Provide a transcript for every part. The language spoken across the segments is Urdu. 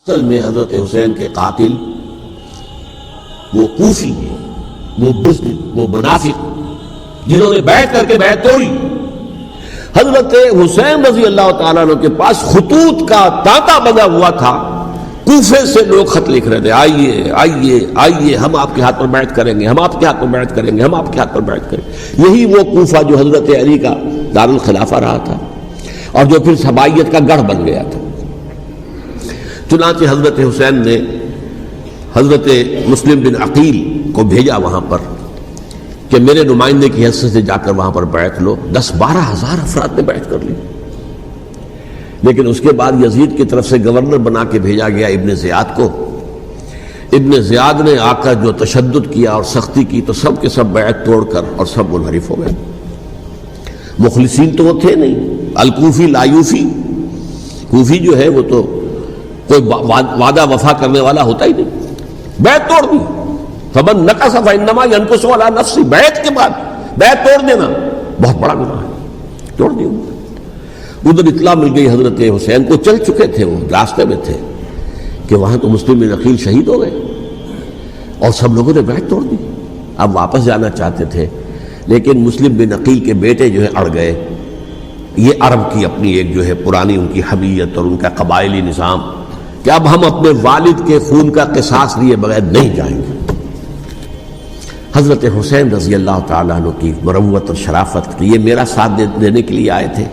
اصل میں حضرت حسین کے قاتل وہ کوفی ہیں، وہ بزدل، وہ منافق جنہوں نے بیعت کر کے بیعت توڑی۔ حضرت حسین رضی اللہ تعالیٰ عنہ کے پاس خطوط کا تانتا بنا ہوا تھا، کوفے سے لوگ خط لکھ رہے تھے، آئیے آئیے آئیے، ہم آپ کے ہاتھ پر بیعت کریں گے، ہم آپ کے ہاتھ پر بیعت کریں گے، ہم آپ کے ہاتھ پر بیعت کریں گے۔ یہی وہ کوفہ جو حضرت علی کا دارالخلافہ رہا تھا اور جو پھر صبائیت کا گڑھ بن گیا تھا۔ چنانچہ حضرت حسین نے حضرت مسلم بن عقیل کو بھیجا وہاں پر کہ میرے نمائندے کی حیثیت سے جا کر وہاں پر بیعت لو۔ 10-12 ہزار افراد نے بیعت کر لی، لیکن اس کے بعد یزید کی طرف سے گورنر بنا کے بھیجا گیا ابن زیاد کو۔ ابن زیاد نے آ کر جو تشدد کیا اور سختی کی تو سب کے سب بیعت توڑ کر اور سب منحرف ہو گئے۔ مخلصین تو وہ تھے نہیں، الکوفی لایوفی، کوفی جو ہے وہ تو کوئی وعدہ وفا کرنے والا ہوتا ہی نہیں، بیعت توڑ دی۔ فمن نقص فانما ينقص على نفسه، بیعت کے بعد بیعت توڑ دینا بہت بڑا گناہ ہے، توڑ دی۔ ادھر اطلاع مل گئی حضرت حسین کو، چل چکے تھے، وہ راستے میں تھے کہ وہاں تو مسلم بن عقیل شہید ہو گئے اور سب لوگوں نے بیعت توڑ دی۔ اب واپس جانا چاہتے تھے، لیکن مسلم بن عقیل کے بیٹے جو ہے اڑ گئے۔ یہ عرب کی اپنی ایک جو ہے پرانی ان کی حمیت اور ان کا قبائلی نظام کہ اب ہم اپنے والد کے خون کا قصاص لیے بغیر نہیں جائیں گے۔ حضرت حسین رضی اللہ تعالیٰ عنہ کی مروت اور شرافت کہ یہ میرا ساتھ دینے کے لیے آئے تھے،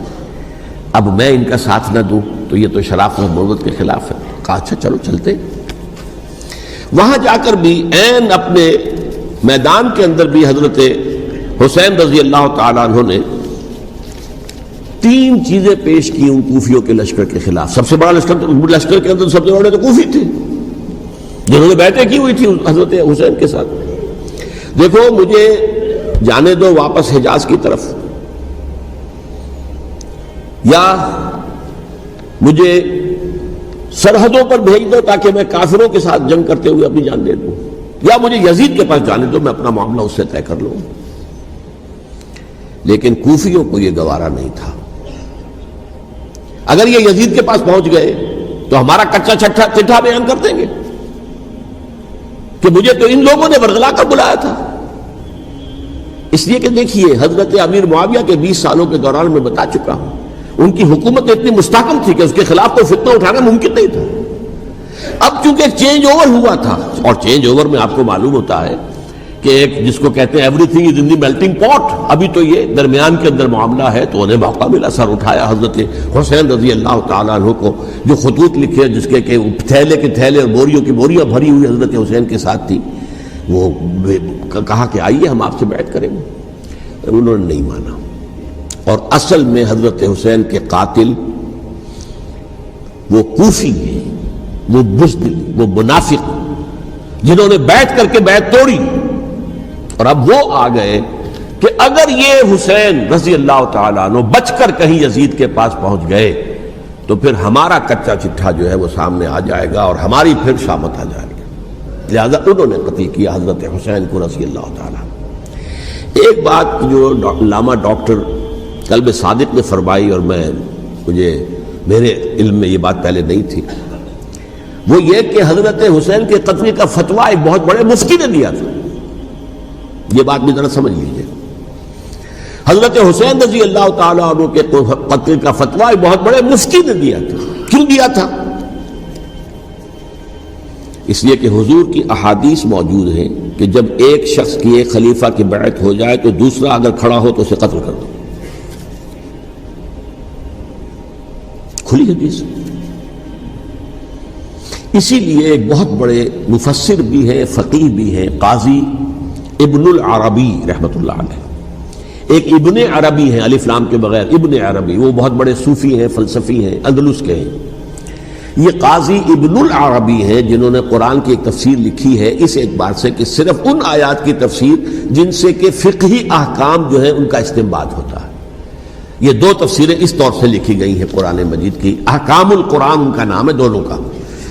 اب میں ان کا ساتھ نہ دوں تو یہ تو شرافت اور مروت کے خلاف ہے۔ کہا اچھا چلو چلتے۔ وہاں جا کر بھی عین اپنے میدان کے اندر بھی حضرت حسین رضی اللہ تعالیٰ عنہ نے 3 چیزیں پیش کی ان کوفیوں کے لشکر کے خلاف۔ سب سے بڑا لشکر کے اندر سب سے بڑے تو کوفی تھے جنہوں نے بیعتیں کی ہوئی تھی حضرت حسین کے ساتھ۔ دیکھو مجھے جانے دو واپس حجاز کی طرف، یا مجھے سرحدوں پر بھیج دو تاکہ میں کافروں کے ساتھ جنگ کرتے ہوئے اپنی جان دے دوں، یا مجھے یزید کے پاس جانے دو، میں اپنا معاملہ اس سے طے کر لوں۔ لیکن کوفیوں کو یہ گوارا نہیں تھا۔ اگر یہ یزید کے پاس پہنچ گئے تو ہمارا کچا چٹھا بیان کر دیں گے کہ مجھے تو ان لوگوں نے ورغلا کر بلایا تھا۔ اس لیے کہ دیکھیے حضرت امیر معاویہ کے 20 سالوں کے دوران میں بتا چکا ہوں، ان کی حکومت اتنی مستحکم تھی کہ اس کے خلاف تو فتنہ اٹھانا ممکن نہیں تھا۔ اب چونکہ ایک چینج اوور ہوا تھا، اور چینج اوور میں آپ کو معلوم ہوتا ہے کہ ایک جس کو کہتے ہیں every thing is in the melting پاٹ، ابھی تو یہ درمیان کے اندر معاملہ ہے، تو انہیں موقع ملا، سر اٹھایا حضرت حسین رضی اللہ تعالیٰ عنہ کو، جو خطوط لکھے جس کے کہ تھیلے کے تھیلے اور بوریوں کی بوریاں بھری ہوئی حضرت حسین کے ساتھ تھی، وہ کہا کہ آئیے ہم آپ سے بیعت کریں گے۔ انہوں نے نہیں مانا، اور اصل میں حضرت حسین کے قاتل وہ کوفی ہیں، وہ بزدل، وہ منافق جنہوں نے بیعت کر کے بیعت توڑی۔ اور اب وہ آ گئے کہ اگر یہ حسین رضی اللہ تعالیٰ عنہ بچ کر کہیں یزید کے پاس پہنچ گئے تو پھر ہمارا کچا چٹھا جو ہے وہ سامنے آ جائے گا اور ہماری پھر شامت آ جائے گی۔ لہذا انہوں نے قتل کیا حضرت حسین کو رضی اللہ تعالیٰ۔ ایک بات جو علامہ ڈاکٹر قلب صادق نے فرمائی، اور مجھے میرے علم میں یہ بات پہلے نہیں تھی، وہ یہ کہ حضرت حسین کے قتل کا فتویٰ ایک بہت بڑے مفتی نے دیا تھا۔ یہ بات بھی ذرا سمجھ لیجیے، حضرت حسین رضی اللہ تعالیٰ عنہ کے قتل کا فتویٰ ایک بہت بڑے مفتی نے دیا تھا۔ کیوں دیا تھا؟ اس لیے کہ حضور کی احادیث موجود ہیں کہ جب ایک شخص کی ایک خلیفہ کی بیعت ہو جائے تو دوسرا اگر کھڑا ہو تو اسے قتل کر دو، کھلی حدیث۔ اسی لیے ایک بہت بڑے مفسر بھی ہیں، فقیہ بھی ہیں، قاضی ابن العربی رحمۃ اللہ علیہ، ایک ابن عربی ہیں الف لام کے بغیر، ابن عربی، وہ بہت بڑے صوفی ہیں، فلسفی ہیں، اندلس کے ہیں۔ یہ قاضی ابن العربی ہیں جنہوں نے قرآن کی ایک تفسیر لکھی ہے اس اعتبار سے کہ صرف ان آیات کی تفسیر جن سے کہ فقہی احکام جو ہیں ان کا استنباط ہوتا ہے۔ یہ 2 تفسیریں اس طور سے لکھی گئی ہیں قرآن مجید کی، احکام القرآن ان کا نام ہے دونوں کا،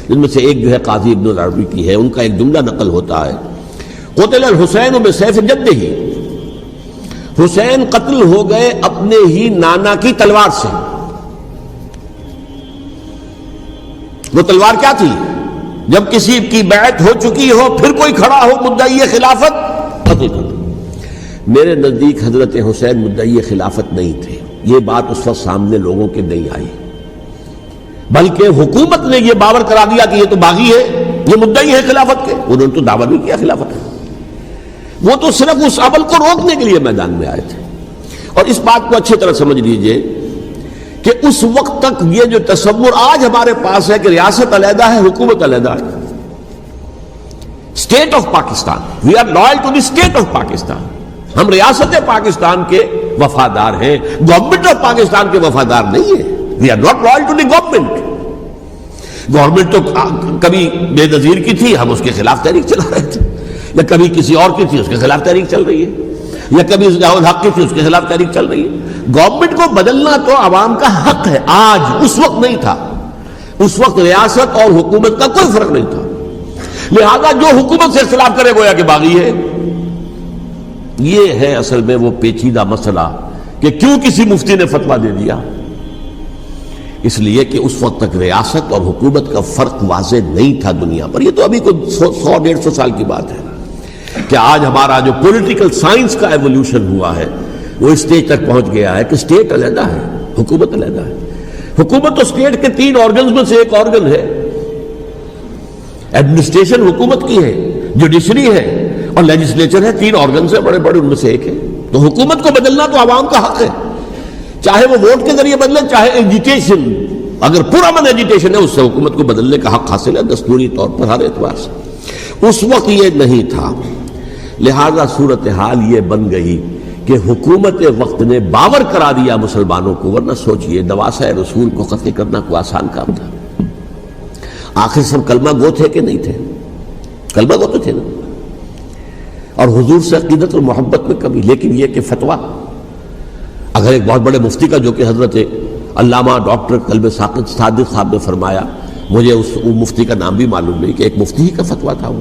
جن میں سے ایک جو ہے قاضی ابن العربی کی ہے۔ ان کا ایک جملہ نقل ہوتا ہے، قتل الحسین بسیف جدہ، حسین قتل ہو گئے اپنے ہی نانا کی تلوار سے۔ وہ تلوار کیا تھی؟ جب کسی کی بیعت ہو چکی ہو پھر کوئی کھڑا ہو مدعی خلافت قتل کر دو۔ میرے نزدیک حضرت حسین مدعی خلافت نہیں تھے، یہ بات اس وقت سامنے لوگوں کے نہیں آئی، بلکہ حکومت نے یہ باور کرا دیا کہ یہ تو باغی ہے، یہ مدعی ہے خلافت کے، انہوں نے تو دعویٰ نہیں کیا خلافت کا، وہ تو صرف اس عمل کو روکنے کے لیے میدان میں آئے تھے۔ اور اس بات کو اچھی طرح سمجھ لیجئے کہ اس وقت تک یہ جو تصور آج ہمارے پاس ہے کہ ریاست علیحدہ ہے، حکومت علیحدہ ہے، state of Pakistan, we are loyal to the state of Pakistan, ہم ریاست پاکستان کے وفادار ہیں، گورنمنٹ آف پاکستان کے وفادار نہیں ہیں، we are not loyal to the government. Government تو کبھی بے نظیر کی تھی، ہم اس کے خلاف تحریک چلا رہے تھے، یا کبھی کسی اور کی تھی اس کے خلاف تحریک چل رہی ہے، یا کبھی ضیاء الحق کی تھی اس کے خلاف تحریک چل رہی ہے۔ گورنمنٹ کو بدلنا تو عوام کا حق ہے، آج، اس وقت نہیں تھا، اس وقت ریاست اور حکومت کا کوئی فرق نہیں تھا، لہذا جو حکومت سے اختلاف کرے گویا کہ باغی ہے۔ یہ ہے اصل میں وہ پیچیدہ مسئلہ کہ کیوں کسی مفتی نے فتویٰ دے دیا، اس لیے کہ اس وقت تک ریاست اور حکومت کا فرق واضح نہیں تھا دنیا پر۔ یہ تو ابھی کوئی 100-150 سال کی بات ہے کہ آج ہمارا جو پولیٹیکل سائنس کا ایولیوشن ہوا ہے وہ اسٹیج تک پہنچ گیا ہے کہ اسٹیٹ علیحدہ ہے، حکومت علیحدہ ہے۔ حکومت تو اسٹیٹ کے 3 آرگنز میں سے ایک آرگن ہے، ایڈمنسٹریشن حکومت کی ہے، جوڈیشری ہے اور لیجسلیچر ہے، 3 آرگنز ہیں بڑے بڑے، ان میں سے ایک ہے۔ تو حکومت کو بدلنا تو عوام کا حق ہے، چاہے وہ ووٹ کے ذریعے بدلے، چاہے ایجیٹیشن، اگر پرامن ایجیٹیشن ہے اس سے حکومت کو بدلنے کا حق حاصل ہے دستوری طور پر ہر اعتبار سے۔ اس وقت یہ نہیں تھا، لہذا صورتحال یہ بن گئی کہ حکومت وقت نے باور کرا دیا مسلمانوں کو، ورنہ سوچئے نواسۂ رسول کو قتل کرنا کوئی آسان کام تھا؟ آخر سب کلمہ گو تھے کہ نہیں تھے؟ کلمہ گو تو تھے نا، اور حضور سے عقیدت اور محبت میں کمی، لیکن یہ کہ فتویٰ اگر ایک بہت بڑے مفتی کا، جو کہ حضرت علامہ ڈاکٹر قلب صادق صاحب نے فرمایا، مجھے اس مفتی کا نام بھی معلوم نہیں، کہ ایک مفتی ہی کا فتویٰ تھا وہ،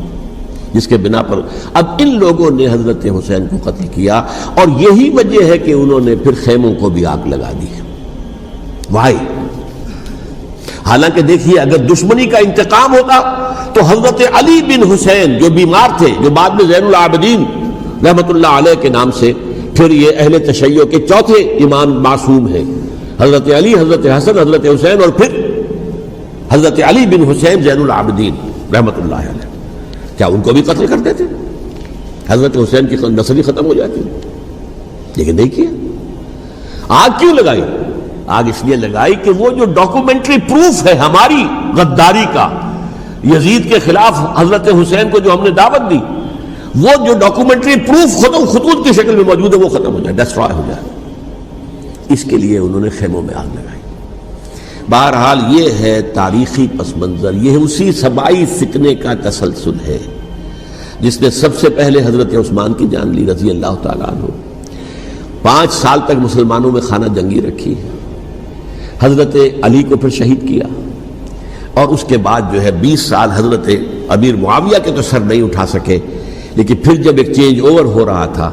جس کے بنا پر اب ان لوگوں نے حضرت حسین کو قتل کیا، اور یہی وجہ ہے کہ انہوں نے پھر خیموں کو بھی آگ لگا دی۔ وائی؟ حالانکہ دیکھیے اگر دشمنی کا انتقام ہوتا تو حضرت علی بن حسین جو بیمار تھے، جو بعد میں زین العابدین رحمت اللہ علیہ کے نام سے پھر یہ اہل تشیع کے چوتھے امام معصوم ہیں، حضرت علی، حضرت حسن، حضرت حسین، اور پھر حضرت علی بن حسین زین العابدین رحمت اللہ علیہ، کیا ان کو بھی قتل کر دیتے؟ حضرت حسین کی نسل ہی ختم ہو جاتی، لیکن نہیں کیا۔ آگ کیوں لگائی؟ آگ اس لیے لگائی کہ وہ جو ڈاکومنٹری پروف ہے ہماری غداری کا یزید کے خلاف حضرت حسین کو جو ہم نے دعوت دی، وہ جو ڈاکومنٹری پروف خطوط کی شکل میں موجود ہے وہ ختم ہو جائے، ڈسٹرائے ہو جائے۔ اس کے لیے انہوں نے خیموں میں آگ لگائی۔ بہرحال یہ ہے تاریخی پس منظر، یہ اسی سبائی فتنے کا تسلسل ہے جس نے سب سے پہلے حضرت عثمان کی جان لی رضی اللہ تعالیٰ عنہ۔ 5 سال تک مسلمانوں میں خانہ جنگی رکھی، حضرت علی کو پھر شہید کیا، اور اس کے بعد جو ہے 20 سال حضرت امیر معاویہ کے تو سر نہیں اٹھا سکے، لیکن پھر جب ایک چینج اوور ہو رہا تھا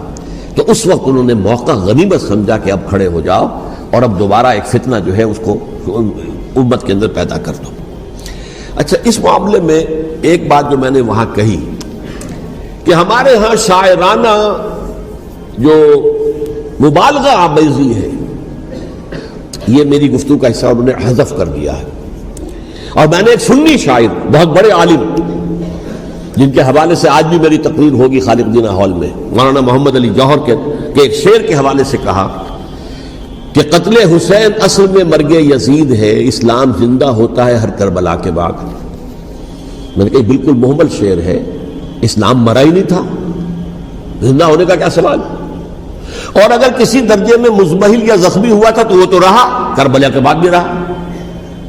تو اس وقت انہوں نے موقع غنیمت سمجھا کہ اب کھڑے ہو جاؤ اور اب دوبارہ ایک فتنہ جو ہے اس کو امت کے اندر پیدا کر دو۔ اچھا، اس معاملے میں ایک بات جو میں نے وہاں کہی کہ ہمارے ہاں شاعرانہ جو مبالغہ آمیزی ہے، یہ میری گفتگو کا حصہ انہوں نے حذف کر دیا ہے، اور میں نے ایک سنی شاعر، بہت بڑے عالم، جن کے حوالے سے آج بھی میری تقریر ہوگی خالق جناح ہال میں، مولانا محمد علی جوہر کے ایک شعر کے حوالے سے کہا کہ قتل حسین اصل میں مرگ یزید ہے، اسلام زندہ ہوتا ہے ہر کربلا کے بعد۔ میں نے کہا بالکل محمل شعر ہے، اسلام مرا ہی نہیں تھا، زندہ ہونے کا کیا سوال؟ اور اگر کسی درجے میں مزمحل یا زخمی ہوا تھا تو وہ تو رہا، کربلا کے بعد بھی رہا،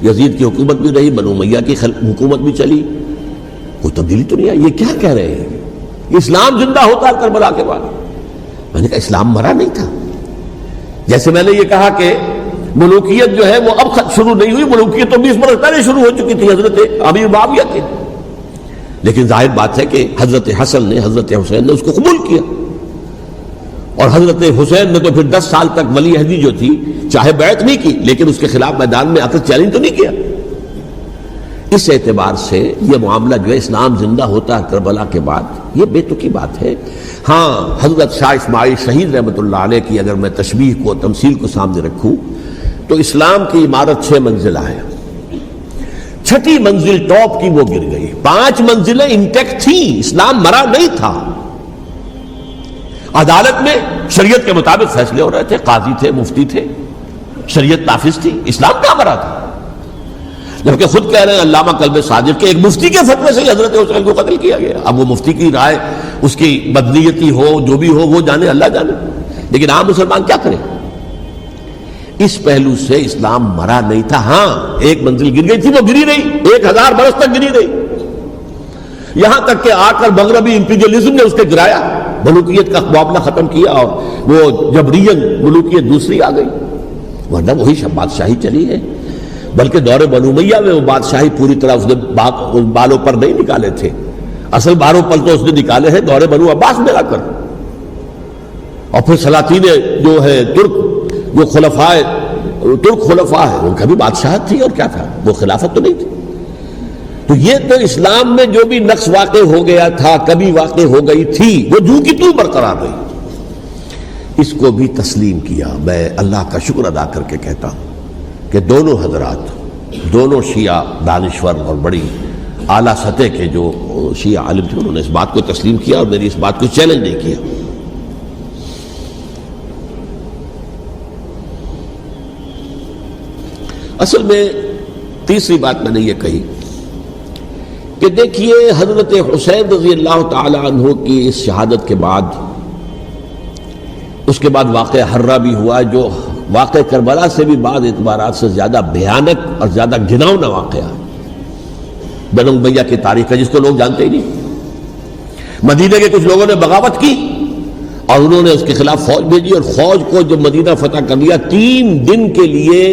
یزید کی حکومت بھی رہی، بنو امیہ کی حکومت بھی چلی، کوئی تبدیلی تو نہیں آئی۔ یہ کیا کہہ رہے ہیں؟ اسلام زندہ ہوتا ہے کربلا کے بعد؟ میں نے کہا اسلام مرا نہیں تھا۔ جیسے میں نے یہ کہا کہ ملوکیت جو ہے وہ اب شروع نہیں ہوئی، ملوکیت تو 20 برس پہلے شروع ہو چکی تھی حضرت امیر معاویہ کے، لیکن ظاہر بات ہے کہ حضرت حسن نے، حضرت حسین نے اس کو قبول کیا، اور حضرت حسین نے تو پھر 10 سال تک ولی عہدی جو تھی چاہے بیعت نہیں کی لیکن اس کے خلاف میدان میں آ کر چیلنج تو نہیں کیا اس اعتبار سے یہ معاملہ جو ہے اسلام زندہ ہوتا ہے کربلا کے بعد، یہ بے تکی بات ہے۔ ہاں حضرت شاہ اسماعیل شہید رحمۃ اللہ علیہ کی اگر میں تشبیہ کو تمثیل کو سامنے رکھوں تو اسلام کی عمارت 6 منزلہ ہے، 6ٹھی منزل ٹاپ کی وہ گر گئی، 5 منزلیں انٹیکٹ تھیں، اسلام مرا نہیں تھا۔ عدالت میں شریعت کے مطابق فیصلے ہو رہے تھے، قاضی تھے، مفتی تھے، شریعت نافذ تھی، اسلام کہاں مرا تھا؟ جبکہ خود کہہ رہے ہیں علامہ کلب صادق کے ایک مفتی کے فتوے سے حضرت حسین کو قتل کیا گیا۔ اب وہ مفتی کی رائے، اس کی بدنیتی ہو جو بھی ہو وہ جانے، اللہ جانے، لیکن عام مسلمان کیا کرے؟ اس پہلو سے اسلام مرا نہیں تھا۔ ہاں ایک منزل گر گئی تھی، وہ گری رہی، 1000 برس تک گری رہی، یہاں تک کہ آ کر مغربی امپیریلزم نے اس کے گرایا، ملوکیت کا معاملہ ختم کیا اور وہ جبرین ملوکیت دوسری آ گئی، ورنہ وہی بادشاہی چلی ہے۔ بلکہ دور بنو امیہ میں وہ بادشاہی پوری طرح اس نے بالوں پر نہیں نکالے تھے، اصل بالوں پر تو اس نے نکالے ہیں دور بنو عباس میں آ کر، اور پھر سلاطین جو ہے ترک، جو ترک خلفاء ہیں، ان کا بھی بادشاہت تھی اور کیا تھا، وہ خلافت تو نہیں تھی۔ تو یہ تو اسلام میں جو بھی نقص واقع ہو گیا تھا، کبھی واقع ہو گئی تھی، وہ جو کی تو برقرار رہی، اس کو بھی تسلیم کیا۔ میں اللہ کا شکر ادا کر کے کہتا ہوں کہ دونوں حضرات، دونوں شیعہ دانشور اور بڑی اعلیٰ سطح کے جو شیعہ عالم تھے، انہوں نے اس بات کو تسلیم کیا اور میری اس بات کو چیلنج نہیں کیا۔ اصل میں تیسری بات میں نے یہ کہی کہ دیکھیے حضرت حسین رضی اللہ تعالی عنہ کی اس شہادت کے بعد، اس کے بعد واقعہ حرہ بھی ہوا، جو واقعہ کربلا سے بھی بعض اعتبارات سے زیادہ بھیانک اور زیادہ گھناؤنا واقعہ ہے بنو امیہ کی تاریخ ہے، جس کو لوگ جانتے ہی نہیں۔ مدینہ کے کچھ لوگوں نے بغاوت کی اور انہوں نے اس کے خلاف فوج بھیجی، اور فوج کو جب مدینہ فتح کر لیا 3 دن کے لیے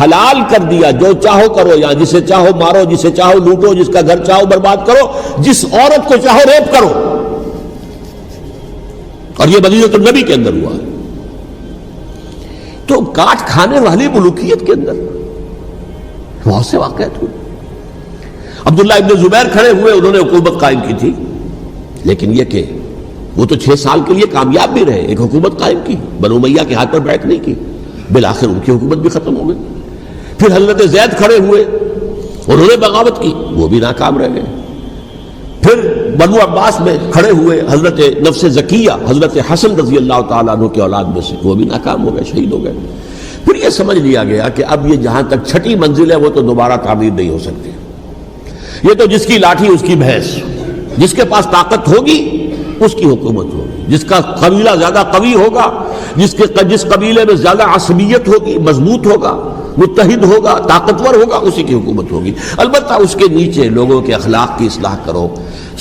حلال کر دیا، جو چاہو کرو، یا جسے چاہو مارو، جسے چاہو لوٹو، جس کا گھر چاہو برباد کرو، جس عورت کو چاہو ریپ کرو۔ اور یہ مدینہ النبی کے اندر ہوا، تو کاٹ کھانے والی ملوکیت کے اندر بہت سے واقعات ہوئے۔ عبداللہ ابن زبیر کھڑے ہوئے، انہوں نے حکومت قائم کی تھی، لیکن یہ کہ وہ تو 6 سال کے لیے کامیاب بھی رہے، ایک حکومت قائم کی، بنو امیہ کے ہاتھ پر بیعت نہیں کی، بالآخر ان کی حکومت بھی ختم ہو گئی۔ پھر حضرت زید کھڑے ہوئے، انہوں نے بغاوت کی، وہ بھی ناکام رہ گئے۔ پھر بنو عباس میں کھڑے ہوئے حضرت نفس زکیہ، حضرت حسن رضی اللہ تعالیٰ عنہ کے اولاد میں سے، وہ بھی ناکام ہو گئے، شہید ہو گئے۔ پھر یہ سمجھ لیا گیا کہ اب یہ جہاں تک 6ٹھی منزل ہے وہ تو دوبارہ تعمیر نہیں ہو سکتی، یہ تو جس کی لاٹھی اس کی بھینس، جس کے پاس طاقت ہوگی اس کی حکومت ہوگی، جس کا قبیلہ زیادہ قوی ہوگا، جس قبیلے میں زیادہ عصبیت ہوگی، مضبوط ہوگا، متحد ہوگا، طاقتور ہوگا، اسی کی حکومت ہوگی۔ البتہ اس کے نیچے لوگوں کے اخلاق کی اصلاح کرو۔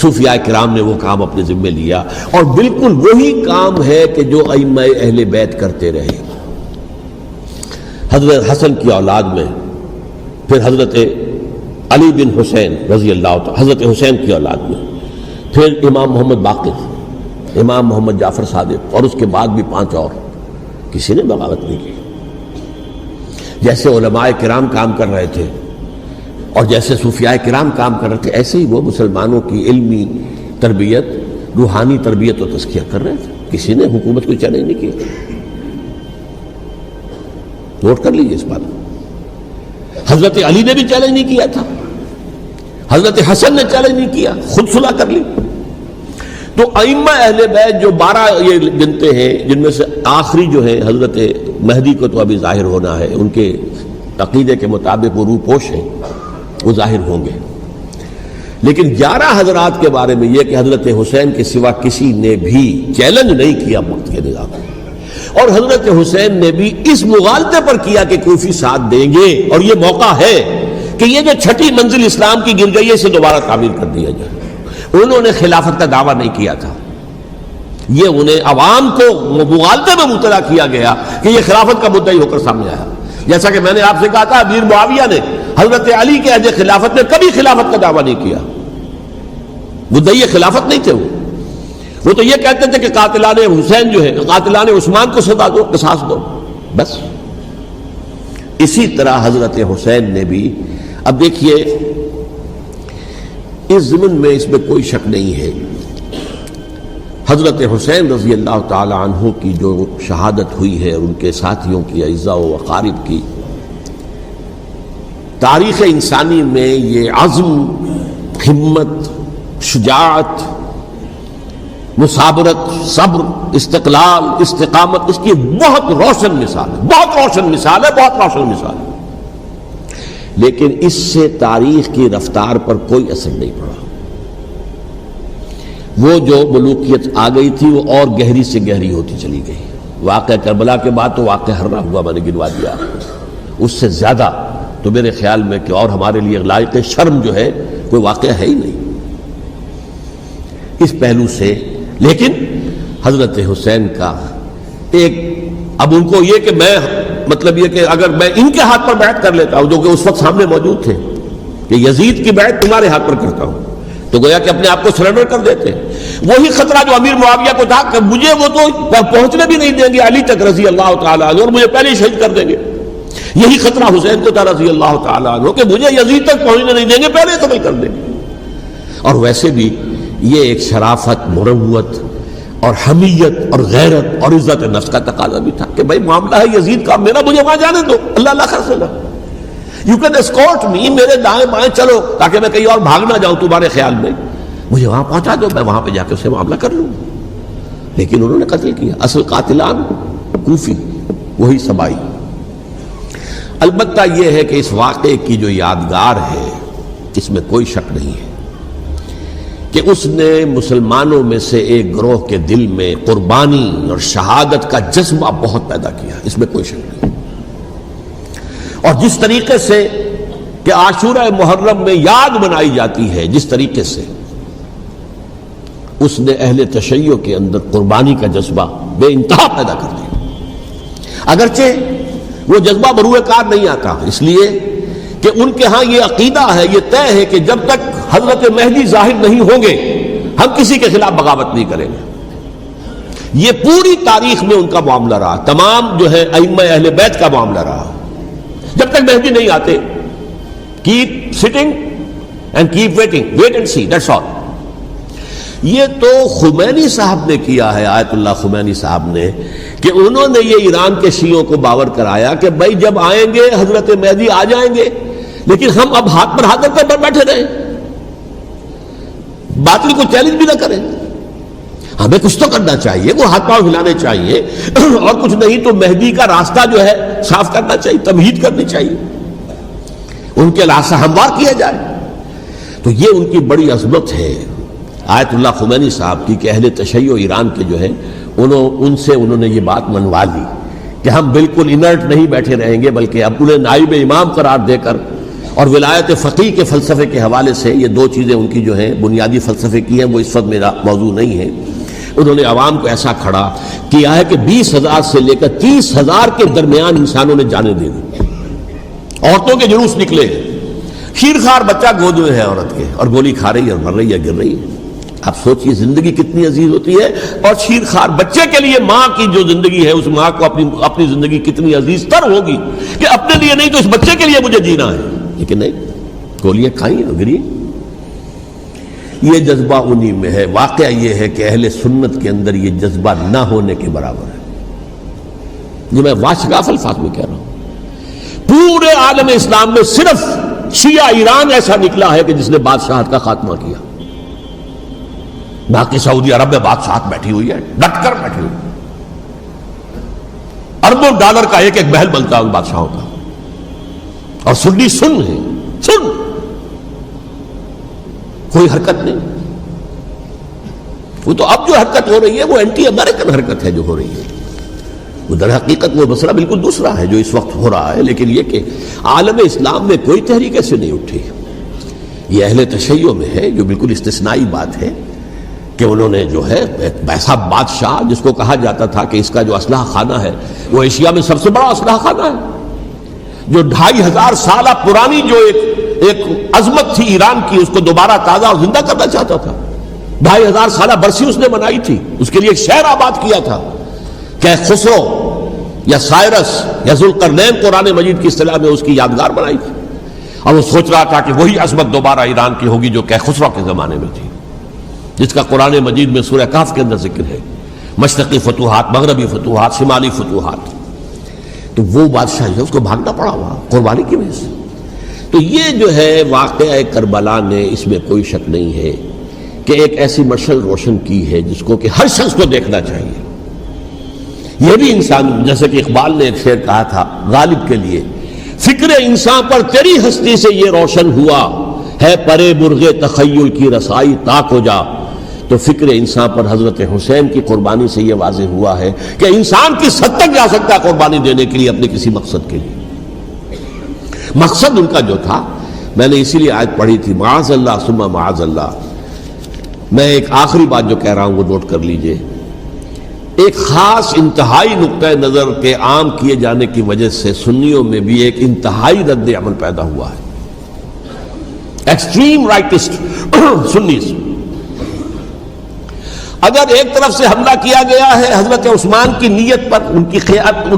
صوفیاء کرام نے وہ کام اپنے ذمے لیا، اور بالکل وہی کام ہے کہ جو ائمہ اہل بیت کرتے رہے۔ حضرت حسن کی اولاد میں پھر حضرت علی بن حسین رضی اللہ تعالی، حضرت حسین کی اولاد میں پھر امام محمد باقر، امام محمد جعفر صادق، اور اس کے بعد بھی 5 اور، کسی نے بغاوت نہیں کی۔ جیسے علماء کرام کام کر رہے تھے اور جیسے صوفیاء کرام کام کر رہے تھے، ایسے ہی وہ مسلمانوں کی علمی تربیت، روحانی تربیت و تزکیہ کر رہے تھے، کسی نے حکومت کو چیلنج نہیں کیا۔ نوٹ کر لیجیے اس بات کو۔ حضرت علی نے بھی چیلنج نہیں کیا تھا، حضرت حسن نے چیلنج نہیں کیا، خود صلح کر لی۔ تو ائمہ اہل بیت جو 12 یہ گنتے ہیں، جن میں سے آخری جو ہے حضرت مہدی کو تو ابھی ظاہر ہونا ہے، ان کے عقیدے کے مطابق وہ روح پوش ہیں، وہ ظاہر ہوں گے، لیکن 11 حضرات کے بارے میں یہ کہ حضرت حسین کے سوا کسی نے بھی چیلنج نہیں کیا وقت کے نظام، اور حضرت حسین نے بھی اس مغالطے پر کیا کہ کوفی ساتھ دیں گے، اور یہ موقع ہے کہ یہ جو 6ٹھی منزل اسلام کی گر گئی ہے اسے دوبارہ تعمیر کر دیا جائے۔ انہوں نے خلافت کا دعویٰ نہیں کیا تھا، یہ انہیں عوام کو مغالطے میں مبتلا کیا گیا کہ یہ خلافت کا مدعی ہو کر سامنے آیا۔ جیسا کہ میں نے آپ سے کہا تھا، امیر معاویہ نے حضرت علی کے عہد خلافت میں کبھی خلافت کا دعویٰ نہیں کیا، مدعی خلافت نہیں تھے وہ تو یہ کہتے تھے کہ قاتلان حسین جو ہے، قاتلان عثمان کو سزا دو، قصاص دو، بس۔ اسی طرح حضرت حسین نے بھی، اب دیکھیے اس ضمن میں اس میں کوئی شک نہیں ہے، حضرت حسین رضی اللہ تعالی عنہ کی جو شہادت ہوئی ہے اور ان کے ساتھیوں کی، اعزاء و اقارب کی، تاریخ انسانی میں یہ عزم، ہمت، شجاعت، مثابرت، صبر، استقلال، استقامت، اس کی بہت روشن مثال ہے، بہت روشن مثال ہے، بہت روشن مثال ہے۔ لیکن اس سے تاریخ کی رفتار پر کوئی اثر نہیں پڑا۔ وہ جو ملوکیت آ گئی تھی وہ اور گہری سے گہری ہوتی چلی گئی۔ واقعہ کربلا کے بعد تو واقعہ ہررا ہوا میں نے گنوا دیا، اس سے زیادہ تو میرے خیال میں کہ اور ہمارے لیے لائق شرم جو ہے کوئی واقعہ ہے ہی نہیں اس پہلو سے۔ لیکن حضرت حسین کا ایک، اب ان کو یہ کہ میں مطلب یہ کہ اگر میں ان کے ہاتھ پر بیعت کر لیتا ہوں جو کہ اس وقت سامنے موجود تھے کہ یزید کی بیعت تمہارے ہاتھ پر کرتا ہوں، تو گویا کہ اپنے آپ کو سرنڈر کر دیتے۔ وہی خطرہ جو امیر معاویہ کو تھا کہ مجھے وہ تو پہنچنے بھی نہیں دیں گے علی تک رضی اللہ تعالیٰ عنہ، اور مجھے پہلے ہی شہید کر دیں گے۔ یہی خطرہ حسین کو تھا رضی اللہ تعالیٰ عنہ کہ مجھے یزید تک پہنچنے نہیں دیں گے، پہلے قتل کر دیں گے۔ اور ویسے بھی یہ ایک شرافت، مروت اور حمیت اور غیرت اور عزت نفس کا تقاضا بھی تھا کہ بھائی معاملہ ہے یزید کا، میرا مجھے وہاں جانے دو، اللہ اللہ خیر سے لا، یو کین اسکورٹ می، میرے دائیں بائیں چلو تاکہ میں کہیں اور بھاگ نہ جاؤں تمہارے خیال میں، مجھے وہاں پہنچا دو، میں وہاں پہ جا کے اسے معاملہ کر لوں۔ لیکن انہوں نے قتل کیا، اصل قاتلان کوفی، وہی سبائی۔ البتہ یہ ہے کہ اس واقعے کی جو یادگار ہے اس میں کوئی شک نہیں ہے کہ اس نے مسلمانوں میں سے ایک گروہ کے دل میں قربانی اور شہادت کا جذبہ بہت پیدا کیا، اس میں کوئی شک نہیں۔ اور جس طریقے سے کہ عاشورہ محرم میں یاد منائی جاتی ہے، جس طریقے سے اس نے اہل تشیع کے اندر قربانی کا جذبہ بے انتہا پیدا کر دیا، اگرچہ وہ جذبہ بروئے کار نہیں آتا، اس لیے کہ ان کے ہاں یہ عقیدہ ہے، یہ طے ہے کہ جب تک حضرت مہدی ظاہر نہیں ہوں گے ہم کسی کے خلاف بغاوت نہیں کریں گے۔ یہ پوری تاریخ میں ان کا معاملہ رہا، تمام جو ہے ائمہ اہل بیت کا معاملہ رہا، جب تک مہدی نہیں آتے keep sitting and keep waiting, wait and see, that's all. یہ تو خمینی صاحب نے کیا ہے، آیت اللہ خمینی صاحب نے، کہ انہوں نے یہ ایران کے شیعوں کو باور کرایا کہ بھائی جب آئیں گے حضرت مہدی آ جائیں گے، لیکن ہم اب ہاتھ پر ہاتھ رکھ کر بیٹھے رہیں، باطل کو چیلنج بھی نہ کریں، ہمیں کچھ تو کرنا چاہیے، وہ ہاتھ پاؤں ہلانے چاہیے، اور کچھ نہیں تو مہدی کا راستہ جو ہے صاف کرنا چاہیے، تمہید کرنی چاہیے، ان کے لحاظ ہموار کیا جائے۔ تو یہ ان کی بڑی عظمت ہے آیت اللہ خمینی صاحب کی کہ اہل تشیع ایران کے جو ہے ان سے انہوں نے یہ بات منوا لی کہ ہم بالکل انرٹ نہیں بیٹھے رہیں گے، بلکہ اب انہیں نائب امام قرار دے کر اور ولایت فقیہ کے فلسفے کے حوالے سے، یہ دو چیزیں ان کی جو ہیں بنیادی فلسفے کی ہیں، وہ اس وقت میرا موضوع نہیں ہے، انہوں نے عوام کو ایسا کھڑا کیا ہے کہ 20,000 سے لے کر 30,000 کے درمیان انسانوں نے جانیں دے دی، عورتوں کے جلوس نکلے، شیرخوار بچہ گود میں ہے عورت کے اور گولی کھا رہی ہے اور مر رہی ہے، گر رہی ہے۔ آپ سوچئے زندگی کتنی عزیز ہوتی ہے، اور شیرخوار بچے کے لیے ماں کی جو زندگی ہے، اس ماں کو اپنی زندگی کتنی عزیز تر ہوگی کہ اپنے لیے نہیں تو اس بچے کے لیے مجھے جینا ہے، لیکن نہیں، گولیاں کھائیں اور گری۔ یہ جذبہ انہی میں ہے۔ واقعہ یہ ہے کہ اہل سنت کے اندر یہ جذبہ نہ ہونے کے برابر ہے، یہ میں واشگاف الفاظ میں کہہ رہا ہوں۔ پورے عالم اسلام میں صرف شیعہ ایران ایسا نکلا ہے کہ جس نے بادشاہت کا خاتمہ کیا، باقی سعودی عرب میں بادشاہت بیٹھی ہوئی ہے، ڈٹ کر بیٹھی ہوئی، اربوں ڈالر کا ایک ایک محل بنتا ہے ان بادشاہوں کا، اور سنی سن ہے، سن، کوئی حرکت نہیں۔ وہ تو اب جو حرکت ہو رہی ہے وہ اینٹی امریکن حرکت ہے جو ہو رہی ہے، وہ در حقیقت وہ مسئلہ بالکل دوسرا ہے جو اس وقت ہو رہا ہے، لیکن یہ کہ عالم اسلام میں کوئی تحریک ایسے نہیں اٹھی۔ یہ اہل تشیع میں ہے جو بالکل استثنائی بات ہے کہ انہوں نے جو ہے ایسا بادشاہ جس کو کہا جاتا تھا کہ اس کا جو اسلحہ خانہ ہے وہ ایشیا میں سب سے بڑا اسلحہ خانہ ہے، جو 2500 سالہ پرانی جو ایک عظمت تھی ایران کی، اس کو دوبارہ تازہ اور زندہ کرنا چاہتا تھا۔ 2500 سالہ برسی اس نے منائی تھی، اس کے لیے ایک شہر آباد کیا تھا کہ خسرو یا سائرس یا ذوالقرنین قرآن مجید کی اصطلاح میں اس کی یادگار بنائی تھی۔ اور وہ سوچ رہا تھا کہ وہی عظمت دوبارہ ایران کی ہوگی جو کیخسرو کے زمانے میں تھی، جس کا قرآن مجید میں سورہ کہف کے اندر ذکر ہے، مشرقی فتوحات، مغربی فتوحات، شمالی فتوحات۔ تو وہ بادشاہ جو ہے اس کو بھاگنا پڑا ہوا قربانی کی وجہ سے۔ تو یہ جو ہے واقعہ کربلا نے، اس میں کوئی شک نہیں ہے کہ ایک ایسی مشعل روشن کی ہے جس کو کہ ہر شخص کو دیکھنا چاہیے۔ یہ بھی انسان، جیسے کہ اقبال نے ایک شعر کہا تھا غالب کے لیے، فکر انسان پر تیری ہستی سے یہ روشن ہوا ہے، پرے مرغ تخیل کی رسائی تاک ہو جا۔ تو فکر انسان پر حضرت حسین کی قربانی سے یہ واضح ہوا ہے کہ انسان کس حد تک جا سکتا ہے قربانی دینے کے لیے اپنے کسی مقصد کے لیے۔ مقصد ان کا جو تھا، میں نے اسی لیے آیت پڑھی تھی، معاذ اللہ ثم معاذ اللہ۔ میں ایک آخری بات جو کہہ رہا ہوں وہ نوٹ کر لیجئے، ایک خاص انتہائی نقطۂ نظر کے عام کیے جانے کی وجہ سے سنیوں میں بھی ایک انتہائی رد عمل پیدا ہوا ہے، ایکسٹریم رائٹسٹ سنیز۔ اگر ایک طرف سے حملہ کیا گیا ہے حضرت عثمان کی نیت پر، ان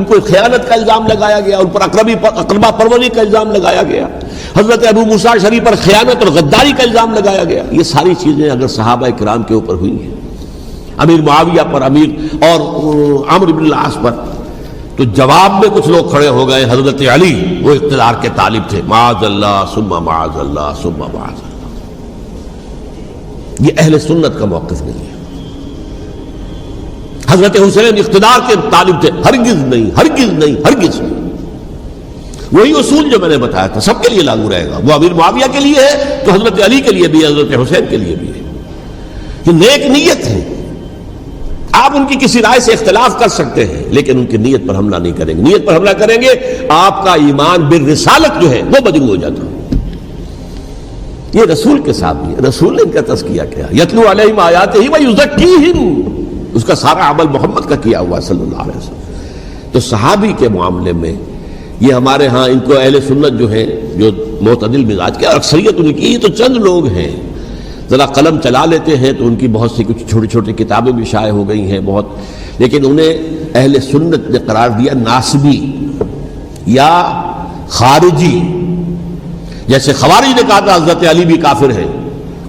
کو خیانت کا الزام لگایا گیا، ان پر اقربا پروری کا الزام لگایا گیا، حضرت ابو موسیٰ اشعری پر خیانت اور غداری کا الزام لگایا گیا، یہ ساری چیزیں اگر صحابہ کرام کے اوپر ہوئی ہیں، امیر معاویہ پر، امیر اور عمرو بن العاص پر، تو جواب میں کچھ لوگ کھڑے ہو گئے۔ حضرت علی وہ اقتدار کے طالب تھے، معاذ اللہ ثم معاذ اللہ ثم معاذ اللہ۔ یہ اہل سنت کا موقف نہیں ہے۔ حضرت حسین اقتدار کے طالب تھے، ہرگز نہیں، ہرگز نہیں، ہرگز نہیں۔ وہی اصول جو میں نے بتایا تھا سب کے لیے لاگو رہے گا، وہ امیر معاویہ کے لیے ہے تو حضرت علی کے لیے بھی، حضرت حسین کے لیے بھی ہے۔ یہ نیک نیت ہے، آپ ان کی کسی رائے سے اختلاف کر سکتے ہیں لیکن ان کی نیت پر حملہ نہیں کریں گے۔ نیت پر حملہ کریں گے آپ کا ایمان بالرسالت جو ہے وہ مجروح ہو جاتا ہے۔ یہ رسول کے ساتھ بھی ہے، رسول نے ان کا تزکیہ کیا، یتلو علیہم آیاتہ ویزکیہم، اس کا سارا عمل محمد کا کیا ہوا صلی اللہ علیہ وسلم۔ تو صحابی کے معاملے میں یہ ہمارے ہاں ان کو اہل سنت جو ہے، جو معتدل مزاج کے، اور اکثریت ان کی تو چند لوگ ہیں، ذرا قلم چلا لیتے ہیں تو ان کی بہت سی کچھ چھوٹی چھوٹی کتابیں بھی شائع ہو گئی ہیں بہت، لیکن انہیں اہل سنت نے قرار دیا ناسبی یا خارجی۔ جیسے خوارج نے کہا تھا حضرت علی بھی کافر ہے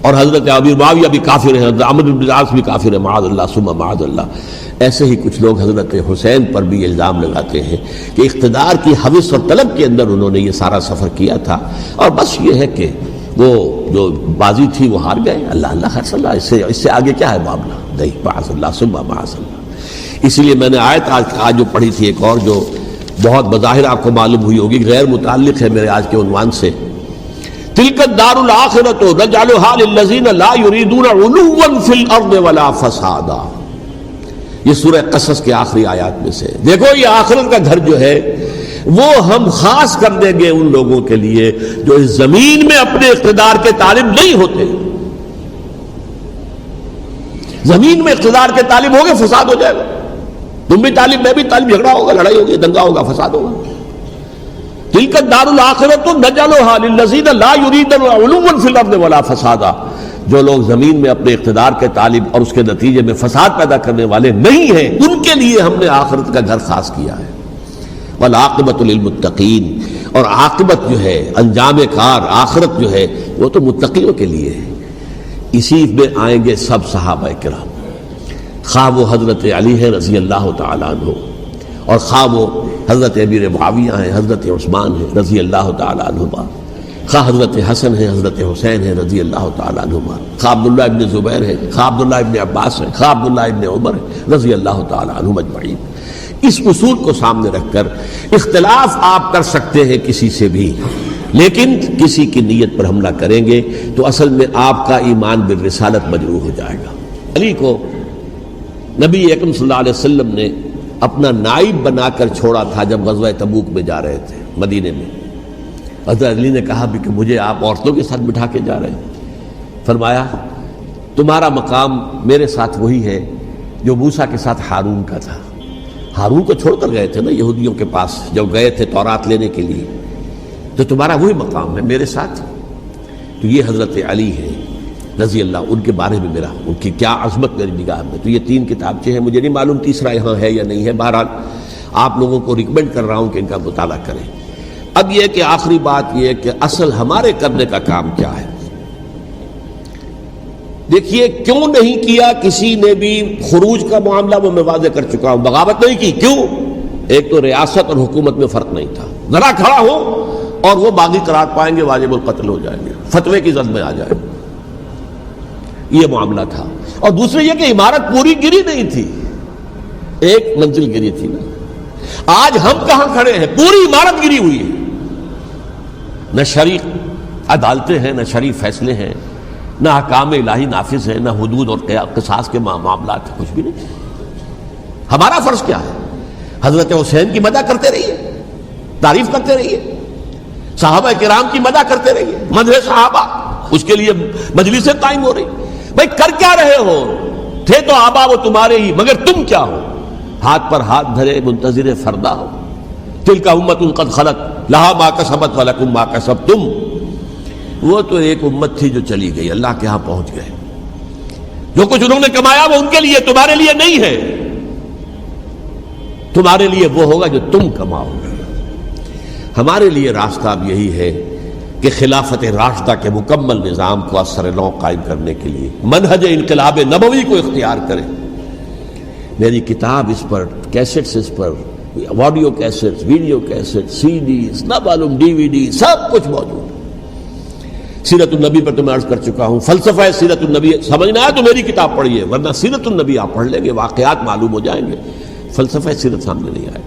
اور حضرت امیر معاویہ بھی کافر ہے، حضرت عمرو بن العاص بھی کافر ہے، معاذ اللہ ثم معاذ اللہ۔ ایسے ہی کچھ لوگ حضرت حسین پر بھی الزام لگاتے ہیں کہ اقتدار کی ہوس اور طلب کے اندر انہوں نے یہ سارا سفر کیا تھا، اور بس یہ ہے کہ وہ جو بازی تھی وہ ہار گئے، اللہ اللہ خیر صلی اللہ، اس سے آگے کیا ہے معاملہ؟ نہیں، معاذ اللہ ثم معاذ اللہ۔ اسی لیے میں نے آیت آج جو پڑھی تھی ایک اور جو بہت بظاہر آپ کو معلوم ہوئی ہوگی، غیر متعلق ہے میرے آج کے عنوان سے، تلک الدار الآخرۃ نجعلھا للذین لا یریدون علوا فی الارض ولا فسادا۔ یہ سورہ قصص کے آخری آیات میں سے، دیکھو یہ آخرت کا گھر جو ہے وہ ہم خاص کر دیں گے ان لوگوں کے لیے جو اس زمین میں اپنے اقتدار کے طالب نہیں ہوتے۔ زمین میں اقتدار کے طالب ہوگے فساد ہو جائے گا، تم بھی طالب میں بھی طالب، جھگڑا ہوگا، لڑائی ہوگی، دنگا ہوگا، فساد ہوگا۔ تلک الدار الآخرۃ نجعلھا للذین لا یریدون علوا فی الارض ولا فسادا۔ جو لوگ زمین میں اپنے اقتدار کے طالب اور اس کے نتیجے میں فساد پیدا کرنے والے نہیں ہیں، ان کے لیے ہم نے آخرت کا گھر خاص کیا ہے۔ والعاقبۃ للمتقین، اور عاقبت جو ہے، انجام کار، آخرت جو ہے وہ تو متقیوں کے لیے ہے۔ اسی میں آئیں گے سب صحابہ کرام، خواہ وہ حضرت علی ہے رضی اللہ تعالیٰ عنہ، اور خواہ وہ حضرت امیر معاویہ ہیں، حضرت عثمان ہیں رضی اللہ تعالیٰ عنہما، خواہ حضرت حسن ہیں، حضرت حسین ہیں رضی اللہ تعالیٰ عنہما، خواہ عبداللہ ابن زبیر ہے، خواہ عبداللہ ابن عباس ہے، خواہ عبداللہ ابن عمر ہے رضی اللہ تعالیٰ عنہم اجمعین۔ اس اصول کو سامنے رکھ کر اختلاف آپ کر سکتے ہیں کسی سے بھی، لیکن کسی کی نیت پر حملہ کریں گے تو اصل میں آپ کا ایمان بالرسالت مجروح ہو جائے گا۔ علی کو نبی اکرم صلی اللہ علیہ وسلم نے اپنا نائب بنا کر چھوڑا تھا جب غزوہ تبوک میں جا رہے تھے مدینے میں۔ حضرت علی نے کہا بھی کہ مجھے آپ عورتوں کے ساتھ بٹھا کے جا رہے ہیں۔ فرمایا تمہارا مقام میرے ساتھ وہی ہے جو موسیٰ کے ساتھ ہارون کا تھا۔ ہارون کو چھوڑ کر گئے تھے نا یہودیوں کے پاس جب گئے تھے تورات لینے کے لیے، تو تمہارا وہی مقام ہے میرے ساتھ۔ تو یہ حضرت علی ہے رضی اللہ، ان کے بارے میں میرا، ان کی کیا عظمت میری نگاہ میں۔ تو یہ 3 کتابچے ہیں، مجھے نہیں معلوم تیسرا یہاں ہے یا نہیں ہے، بہرحال آپ لوگوں کو ریکمینڈ کر رہا ہوں کہ ان کا مطالعہ کریں۔ اب یہ کہ آخری بات یہ کہ اصل ہمارے کرنے کا کام کیا ہے. دیکھیے کیوں نہیں کیا کسی نے بھی خروج کا معاملہ وہ میں واضح کر چکا ہوں. بغاوت نہیں کی. کیوں؟ ایک تو ریاست اور حکومت میں فرق نہیں تھا. ذرا کھڑا ہو اور وہ باغی قرار پائیں گے، واجب القتل ہو جائیں گے، فتوے کی زد میں آ جائیں گے. یہ معاملہ تھا. اور دوسرے یہ کہ عمارت پوری گری نہیں تھی، ایک منزل گری تھی نا. آج ہم کہاں کھڑے ہیں؟ پوری عمارت گری ہوئی ہے. نہ شرعی عدالتیں ہیں، نہ شرعی فیصلے ہیں، نہ احکام الہی نافذ ہیں، نہ حدود اور قصاص کے معاملات، کچھ بھی نہیں. ہمارا فرض کیا ہے؟ حضرت حسین کی مدح کرتے رہیے، تعریف کرتے رہیے، صحابہ کرام کی مدح کرتے رہیے، مدح صحابہ، اس کے لیے مجلسیں قائم ہو رہی. بھائی کر کیا رہے ہو؟ تھے تو آبا وہ تمہارے ہی، مگر تم کیا ہو؟ ہاتھ پر ہاتھ دھرے منتظر فردا ہو. تلک امۃ قد خلت لہا ما کسبت ولکم ما کسبتم. وہ تو ایک امت تھی جو چلی گئی، اللہ کے ہاں پہنچ گئے. جو کچھ انہوں نے کمایا وہ ان کے لیے، تمہارے لیے نہیں ہے. تمہارے لیے وہ ہوگا جو تم کماؤ گے. ہمارے لیے راستہ اب یہی ہے کہ خلافت راشدہ کے مکمل نظام کو اثر نو قائم کرنے کے لیے منہج انقلاب نبوی کو اختیار کریں. میری کتاب اس پر، کیسٹس اس پر، آڈیو کیسٹس، ویڈیو کیسٹس، سی ڈیز، نہ معلوم ڈی وی ڈی، سب کچھ موجود. سیرت النبی پر تو میں عرض کر چکا ہوں. فلسفہ سیرت النبی سمجھنا ہے تو میری کتاب پڑھیے، ورنہ سیرت النبی آپ پڑھ لیں گے، واقعات معلوم ہو جائیں گے، فلسفہ سیرت سامنے نہیں آئے.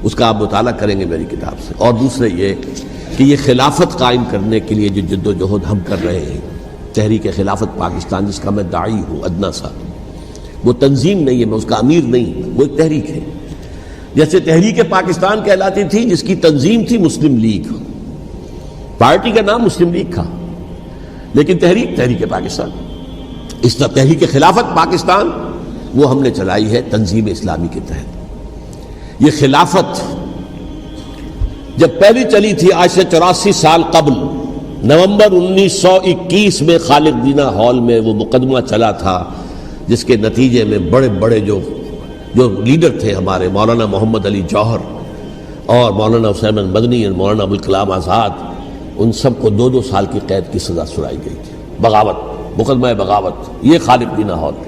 اس کا آپ مطالعہ کریں گے میری کتاب سے. اور دوسرے یہ کہ یہ خلافت قائم کرنے کے لیے جو جد و جہد ہم کر رہے ہیں، تحریک خلافت پاکستان جس کا میں داعی ہوں ادنا سا، وہ تنظیم نہیں ہے، میں اس کا امیر نہیں، وہ ایک تحریک ہے. جیسے تحریک پاکستان کہلاتی تھی جس کی تنظیم تھی مسلم لیگ، پارٹی کا نام مسلم لیگ تھا، لیکن تحریک پاکستان. اس طرح تحریک خلافت پاکستان وہ ہم نے چلائی ہے تنظیم اسلامی کے تحت. یہ خلافت جب پہلی چلی تھی آج سے 84 سال قبل، نومبر 1921 میں خالد دینہ ہال میں وہ مقدمہ چلا تھا، جس کے نتیجے میں بڑے بڑے جو لیڈر تھے ہمارے، مولانا محمد علی جوہر اور مولانا حسین مدنی اور مولانا ابوالکلام آزاد، ان سب کو 2 سال کی قید کی سزا سنائی گئی تھی. بغاوت، مقدمہ بغاوت، یہ خالد دینہ ہال.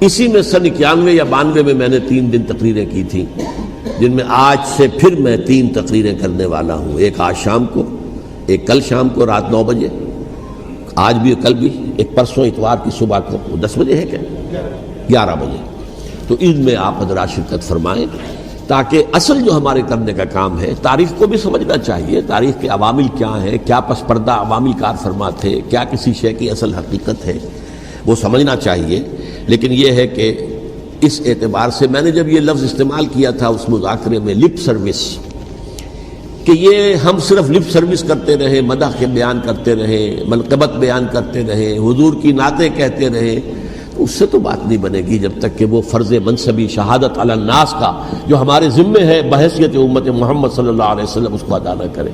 اسی میں سن 91 یا 92 میں میں نے 3 دن تقریریں کی تھیں، جن میں آج سے پھر میں 3 تقریریں کرنے والا ہوں. ایک آج شام کو، ایک کل شام کو رات 9 بجے، آج بھی کل بھی، ایک پرسوں اتوار کی صبح کو 10 بجے ہے کیا 11 بجے. تو ان میں آپ حضرات شرکت فرمائیں تاکہ اصل جو ہمارے کرنے کا کام ہے، تاریخ کو بھی سمجھنا چاہیے، تاریخ کے عوامل کیا ہیں، کیا پس پردہ عوامل کار فرما تھے، کیا کسی شے کی اصل حقیقت ہے، وہ سمجھنا چاہیے. لیکن یہ ہے کہ اس اعتبار سے میں نے جب یہ لفظ استعمال کیا تھا اس مذاکرے میں، لپ سروس، کہ یہ ہم صرف لپ سروس کرتے رہے، مدح کے بیان کرتے رہے، منقبت بیان کرتے رہے، حضور کی نعتیں کہتے رہے، تو اس سے تو بات نہیں بنے گی جب تک کہ وہ فرض منصبی شہادت علی الناس کا جو ہمارے ذمے ہے بحیثیت امت محمد صلی اللہ علیہ وسلم اس کو ادا نہ کرے.